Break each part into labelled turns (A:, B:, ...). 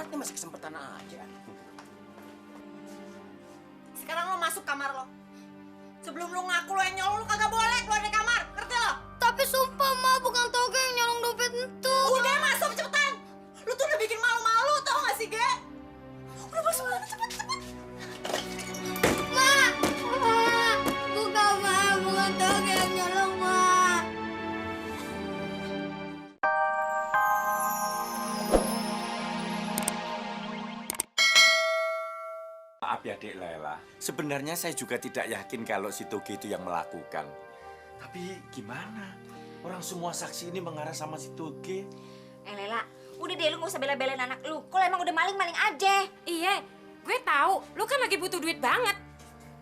A: darurat nih, masih kesempatan aja.
B: Sekarang lo masuk kamar lo. Sebelum lo ngaku lo yang nyolong, lo kagak boleh keluar dari kamar. Ngerti lo?
C: Tapi sumpah, Ma, bukan Toge yang nyolong dompet itu.
B: Udah masuk cepetan. Lo tuh udah bikin malu-malu, tau gak sih, Ge? Udah masuk mana cepet.
C: Ma, bukan, Ma, bukan Toge yang nyolong, Ma.
D: Maaf ya Dek Lela, sebenarnya saya juga tidak yakin kalau si Toge itu yang melakukan. Tapi gimana? Orang semua saksi ini mengarah sama si Toge.
E: Lela, udah deh lu gak usah bela-belain anak lu. Kalau emang udah maling-maling aja.
F: Iya, gue tahu. Lu kan lagi butuh duit banget.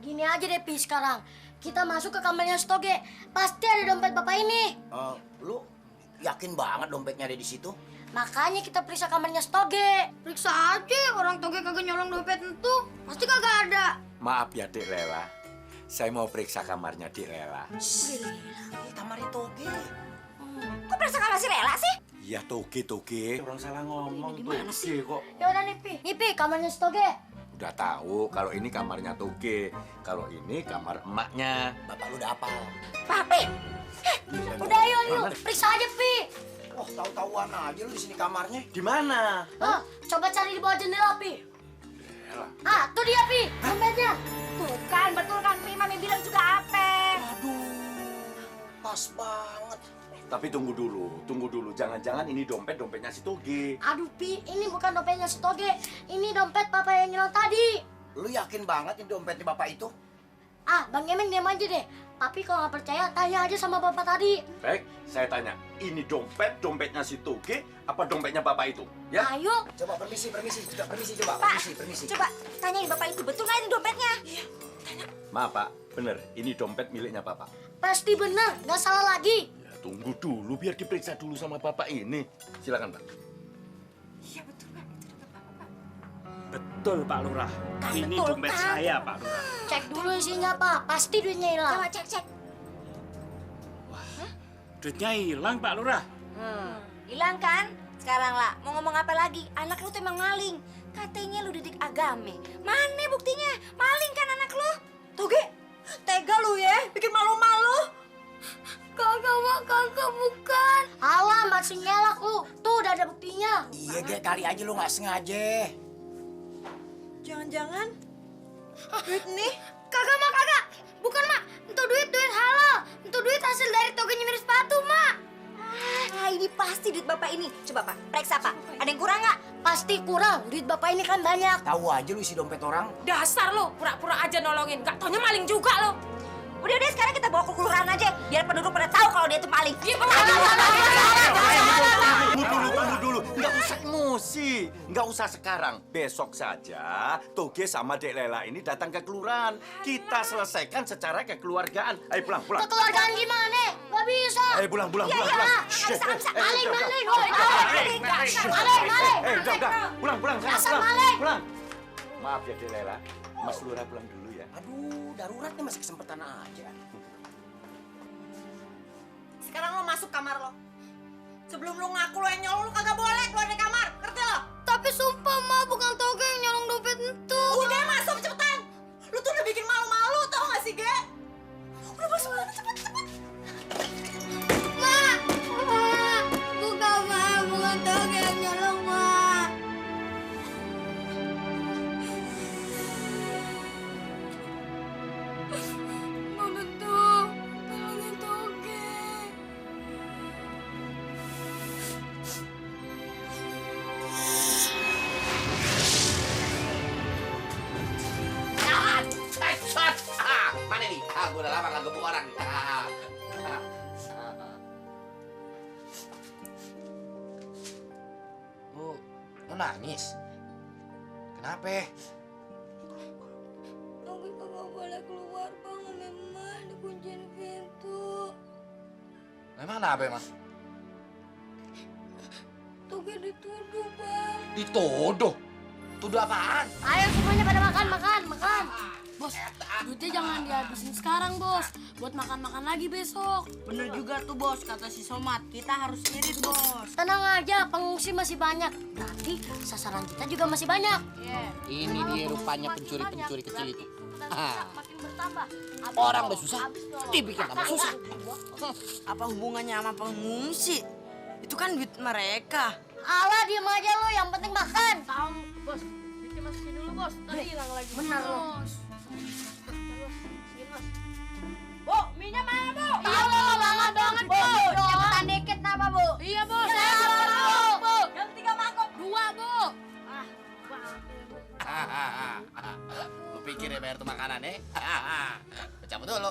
C: Gini aja deh, Pi, sekarang. Kita masuk ke kamarnya si Toge. Pasti ada dompet bapak ini.
A: Lu yakin banget dompetnya ada di situ?
C: Makanya kita periksa kamarnya si Toge. Periksa aja, orang Toge kagak nyolong dompet itu. Pasti kagak ada.
D: Maaf ya Dek Lela, saya mau periksa kamarnya Dek Lela.
A: Ini kamarnya Toge.
E: Kok periksa kamar si Lela sih?
D: Iya Toge. Orang salah ngomong Toge kok.
C: Yaudah nih, Pi. Nih, Pi, kamarnya si Toge.
D: Udah tahu kalau ini kamarnya Toge, kalau ini kamar emaknya.
A: Bapak lu udah apal.
E: Pape.
C: Udah, yuk. Periksa aja, Pi.
A: Oh, tahu-tahuan aja lu di sini kamarnya.
D: Di mana?
C: Coba cari di bawah jendela, Pi. Tuh dia, Pi. Dompetnya.
E: Tuh kan, betul kan, Pi. Mami bilang juga apa?
A: Aduh, pas banget.
D: Tapi tunggu dulu. Jangan-jangan ini dompetnya si Toge.
C: Aduh, Pi, ini bukan dompetnya si Toge. Ini dompet bapak yang hilang tadi.
A: Lu yakin banget ini dompetnya bapak itu?
C: Bang Emeng diam aja deh. Tapi kalau nggak percaya, tanya aja sama bapak tadi.
D: Baik, saya tanya, ini dompetnya si Toge apa dompetnya bapak itu? Ya?
C: Ayo.
A: Coba permisi coba.
E: Pak,
A: Permisi.
E: coba tanyain bapak itu, betul nggak ini dompetnya?
D: Maaf Pak, bener, ini dompet miliknya bapak.
C: Pasti bener, nggak salah lagi.
D: Ya, tunggu dulu, biar diperiksa dulu sama bapak ini. Silakan Pak.
E: Iya betul Pak, itu dompet bapak Pak.
G: Betul Pak Lurah. Ini
E: betul,
G: dompet
E: Pak.
G: saya Pak Lurah.
C: Cek dulu isinya, Pak. Pasti duitnya hilang.
E: Coba cek.
G: Duitnya hilang Pak Lurah.
E: Hilang kan? Sekarang lah, mau ngomong apa lagi? Anak lu tuh emang maling. Katanya lu didik agame. Mana buktinya? Maling kan anak lu?
B: Toge, tega lu ya, bikin malu-malu.
C: Kagak bukan. Alah, masih ngelak lu. Tuh udah ada buktinya.
A: Iya, Ge, kali aja lu nggak sengaja.
B: Jangan-jangan duit nih.
C: Kagak. Bukan, Mak. Itu duit halal. Itu duit hasil dari Toge nyemir sepatu, Mak.
E: Ini pasti duit bapak ini. Coba Pak, periksa Pak. Ada yang kurang nggak?
C: Pasti kurang. Duit bapak ini kan banyak.
A: Tahu aja lu isi dompet orang.
F: Dasar lu, pura-pura aja nolongin. Gak taunya maling juga lu.
E: Udah sekarang kita bawa ke kelurahan aja. Biar penduduk pada tahu kalau dia tuh maling.
D: Tunggu dulu. Nggak usah emosi. Nggak usah sekarang. Besok saja Toge sama Dek Lela ini datang ke kelurahan. Kita selesaikan secara kekeluargaan. Ayo pulang.
C: Kekeluargaan gimana? Gak bisa.
D: Ayo pulang.
E: Nggak bisa.
C: Maling.
D: Udah. Pulang sana.
C: Asal maling.
D: Pulang. Maaf ya Dek Lela. Mas Lurah pulang dulu ya.
A: Aduh, darurat nih, masih kesempatan aja.
B: Sekarang lo masuk kamar lo. Sebelum lo ngaku lo yang nyolong, lo kagak boleh keluar dari kamar. Ngerti lo?
C: Tapi sumpah, Ma, bukan Toge yang nyolong dompet itu.
B: Udah masuk cepetan. Lo tuh udah bikin malu-malu, tau gak sih, Ge? Udah masuk mana cepet.
C: Bukan Toge yang nyolong, Ma. Ma, betul. Tolongin Toge.
A: Mana nih? Gue udah lama gak gebuk orang nih. Lu nangis? Kenapa?
C: Toge kagak boleh keluar, Bang. Memang dikunciin pintu.
A: Memang kenapa emang?
C: Toge dituduh, Bang.
A: Dituduh? Tuduh apaan?
C: Ayo semuanya pada makan. Bos, duitnya jangan dihabisin sekarang, Bos. Buat makan-makan lagi besok.
B: Bener juga tuh bos, kata si Somad. Kita harus irit bos.
C: Tenang aja, pengungsi masih banyak. Berarti sasaran kita juga masih banyak.
A: Ini dia rupanya pencuri-pencuri kecil itu.
C: Makin bertambah.
A: Orang bersusah, dibikin tambah susah.
B: Apa hubungannya sama pengungsi? Itu kan duit mereka.
C: Alah, diem aja lo, yang penting makan.
F: Tahu, bos. Dikit masukin dulu, bos. Tadi hilang lagi.
C: Benar lo.
F: Bu, minyak mana, Bu?
C: Iya, Bu, banget banget, Bu. Cepetan dikit apa, Bu?
F: Iya, bos.
C: Iya, Bu.
F: Yang 3 mangkok. 2, Bu.
A: Lu pikir ya bayar tuh makanan ya? Cabut dulu.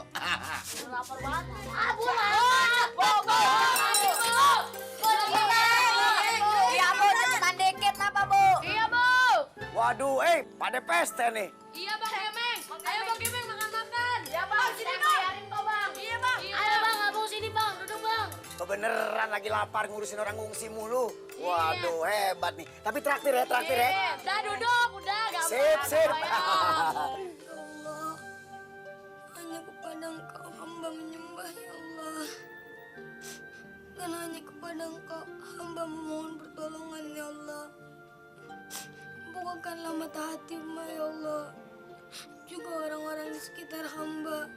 C: Lapar banget. Bu, Bu.
B: Iya bu, cepetan dikit apa bu?
F: Iya, Bu.
H: Waduh, pada pesta nih.
F: Iya, Bang Emeng. Ayo, Bang Emeng, makan-makan. Ya, Bang. Sini, Bang. Bayarin kok, Bang. Iya, Bang.
C: Ayo, Bang, abang sini, Bang. Duduk, Bang.
H: Kebeneran lagi lapar ngurusin orang ngungsi mulu. Waduh, hebat nih. Tapi traktir ya, traktir ya.
F: Udah duduk, udah. Gampang.
H: Sip, sip.
C: Allah, hanya kepada Engkau hamba menyembah, ya Allah. Dan hanya kepada Engkau hamba memohon pertolongan, ya Allah. Bukakanlah mata hati hamba, ya Allah. Juga orang-orang di sekitar hamba.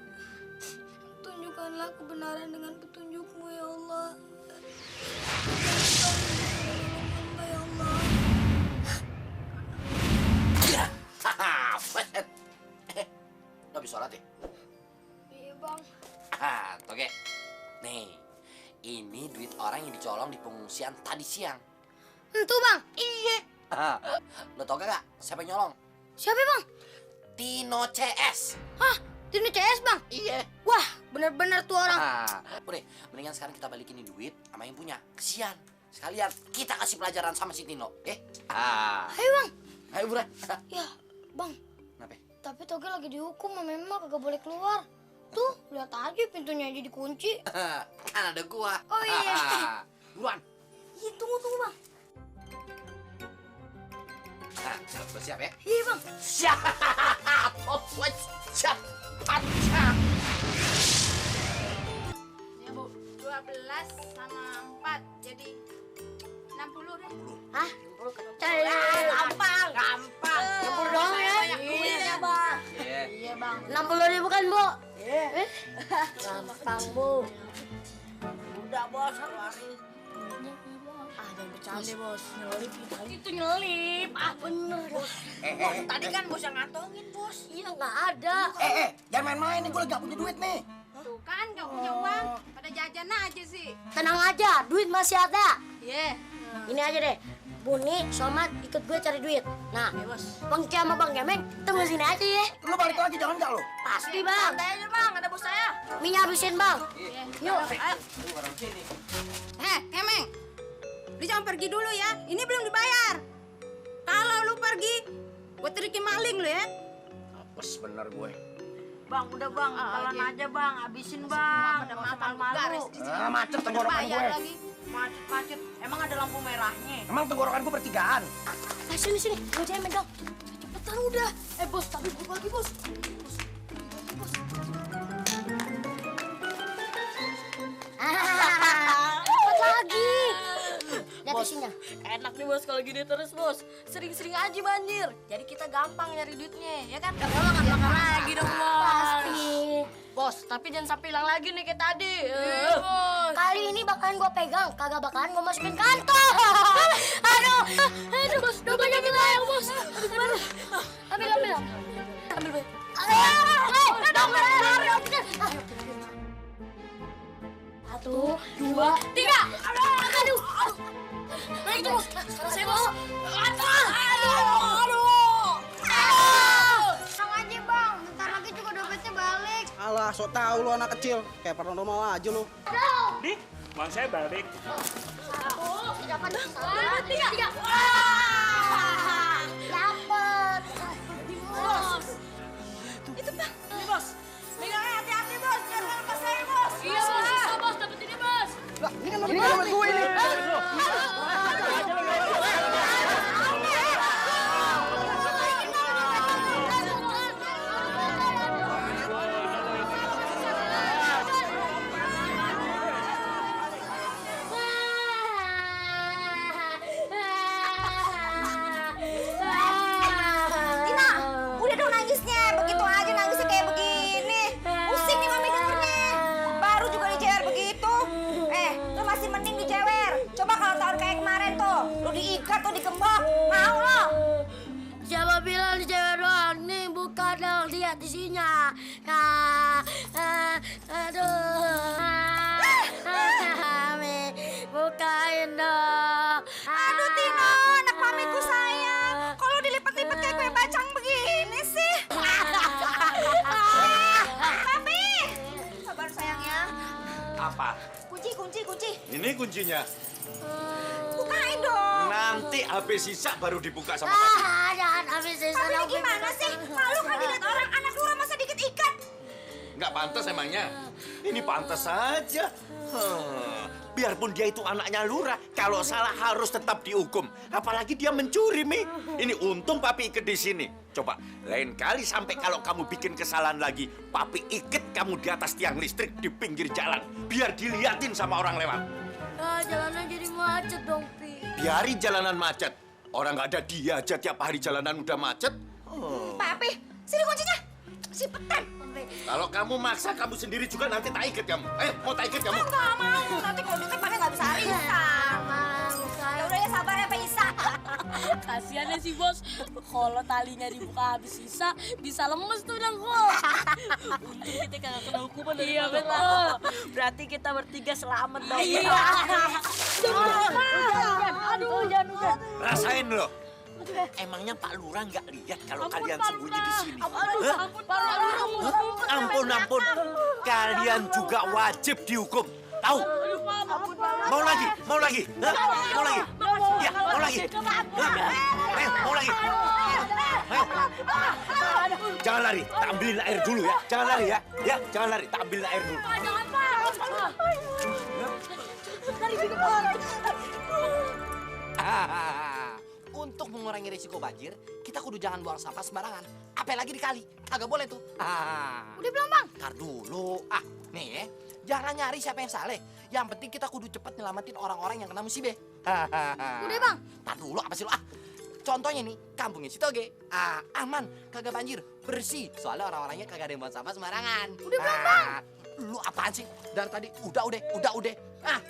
C: Tunjukkanlah kebenaran dengan petunjuk-Mu, ya Allah. Hamba, ya Allah.
A: Lo habis sholat ya?
C: Iya, Bang.
A: Toge. Nih, ini duit orang yang dicolong di pengungsian tadi siang.
C: Itu, Bang.
A: Iya. Lo tau gak siapa yang nyolong?
C: Siapa, Bang?
A: Tino CS.
C: Hah? Tino CS, Bang?
A: Iya.
C: Wah, bener-bener tuh orang.
A: Udah, mendingan sekarang kita balikin nih duit sama yang punya. Kesian. Sekalian kita kasih pelajaran sama si Tino.
C: Ayo, Bang.
A: Ayo, Buran.
C: Ya, Bang.
A: Kenapa?
C: Tapi Toge lagi dihukum sama Mema, kagak boleh keluar. Tuh, lihat aja pintunya aja dikunci.
A: Kan ada gua.
C: Oh iya.
A: Buruan.
C: Iya, tunggu, Bang.
A: Lo siap ya?
C: Iya, Bang.
A: Siap. Siap. Siap.
F: Ya, Bu. 12 sama 4 jadi 60 deh.
C: Hah?
B: Gampang, gampang.
C: 60 doang ya?
B: Banyak duitnya bang.
A: Iya.
C: 60.000 kan, Bu? Iya. Gampang, Bu.
B: Udah bos, kemarin.
C: Jangan bercanda, Bos. Nyelip. Itu nyelip. Bener.
B: Tadi kan bos yang ngantongin bos.
C: Iya, nggak ada.
H: Jangan main-main nih, gue lagi gak punya duit nih.
F: Tuh kan gak punya uang. Pada jajan aja sih.
C: Tenang aja, duit masih ada.
F: Iya.
C: Ini aja deh. Buni, Somad, ikut gue cari duit. Nah, Bang Cia sama Bang Gemeng, tunggu sini aja ya.
H: Lu balik lagi, jangan gak lu?
C: Pasti, Bang.
B: Santai aja bang, ada bos saya.
C: Minyak habisin, Bang. Yuk.
F: Emeng. Lu jangan pergi dulu ya. Ini belum dibayar. Kalau lu pergi, gue terikin maling lu ya.
H: Apes bener gue.
B: Bang, udah bang, jalan aja bang, habisin bang. Udah makan malu.
H: Macet tenggorokan gue.
F: Lagi.
B: Macet-macet, emang ada lampu merahnya.
H: Emang tenggorokan gue bertigaan.
C: Sini. Gue jangan megang. Cepetan udah. Bos, tapi buka lagi, Bos. Dapat lagi. Lihat isinya.
F: Enak nih bos kalau gini terus bos. Sering-sering aja banjir. Jadi kita gampang nyari duitnya, ya kan? Gak makan lagi dong bos.
C: Pasti.
F: Bos, tapi jangan sampai hilang lagi nih kayak tadi.
C: Kali ini bakalan gue pegang, kagak bakalan gue masukin kantong. Aduh, bos, dompetnya kebayang, Bos. Ambil. Satu, dua, tiga. Aduh. Naik tuh, Bos. Selesai, Bos. Aduh. Tenang aja, Bang. Bentar lagi juga dompetnya balik.
I: Alah, so tau lu anak kecil. Kayak paranormal aja lu.
G: Nih, uang saya balik.
C: Dapat. Tiga. Dapat.
F: Bos. Itu bang. Ini bos. Megangnya hati-hati bos. Jangan lepas saya bos. Iya bos, dapat ini bos.
I: Lah, ini kan dompet gue ini.
E: masih mending dijewer. Coba kalau tahun kayak kemarin tuh, lu diikat tuh digembok, mau lo?
C: Siapa bilang di cewek doang? Nih buka dong, lihat isinya. Aduh. Mami, bukain dong.
E: Aduh Tino, anak mamiku sayang. Kalau dilipat-lipat kayak kue bacang begini sih. Papi, sabar sayangnya.
D: Apa?
E: Kunci.
D: Ini kuncinya.
E: Bukain dong.
D: Nanti habis sisa baru dibuka sama papi.
C: Jangan habis sisa.
E: Papi ini gimana sih? Malu kan dilihat orang anak lurah masa dikit ikat.
D: Nggak pantas emangnya? Ini pantas saja. Biarpun dia itu anaknya lurah, kalau salah harus tetap dihukum. Apalagi dia mencuri, Mi. Ini untung papi ikat di sini. Coba, lain kali sampai kalau kamu bikin kesalahan lagi, papi ikat kamu di atas tiang listrik di pinggir jalan. Biar diliatin sama orang lewat.
C: Jalanan jadi macet dong, Pi.
D: Biarin jalanan macet. Orang nggak ada dia aja tiap hari jalanan udah macet.
E: Papi, sini kuncinya. Si petan.
D: Kalau kamu maksa, kamu sendiri juga nanti tak ikat kamu. Mau tak ikat kamu?
E: Nggak mau. Nanti kalau dikit papi nggak bisa arisan. Ya udah ya sabar ya Pak Isa.
F: Kasihan ya si bos. Kalau talinya dibuka habis sisa, bisa lemes tuh dengkul. Untung kita kagak kena hukuman dari
B: Iya betul. Berarti kita bertiga selamat dong.
F: Iya.
B: Aduh, jangan.
D: Rasain loh. Emangnya Pak Lurah nggak lihat kalau kalian sembunyi di sini? Ampun. Kalian juga wajib dihukum. Tahu? Mau lagi? Hah? Mau lagi? Ya, mau lagi? Hah? Ayo, mau lagi? Ayo. Jangan lari, tak ambilin air dulu ya. Jangan lari ya. Ya, jangan lari, tak ambilin air dulu.
A: Untuk mengurangi risiko banjir, kita kudu jangan buang sampah sembarangan. Apalagi di kali, agak boleh tuh.
C: Udah belum, Bang?
A: Ntar dulu. Nih ya, jangan nyari siapa yang salah. Yang penting kita kudu cepat nyelamatin orang-orang yang kena musibah.
C: Udah, Bang.
A: Ntar dulu, apa sih lu? Contohnya nih, kampungnya si Toge. Aman, kagak banjir, bersih. Soalnya orang-orangnya kagak ada yang buang sampah sembarangan.
C: Udah belum, Bang?
A: Lu apaan sih? Dari tadi, udah.
C: Udah, Bang.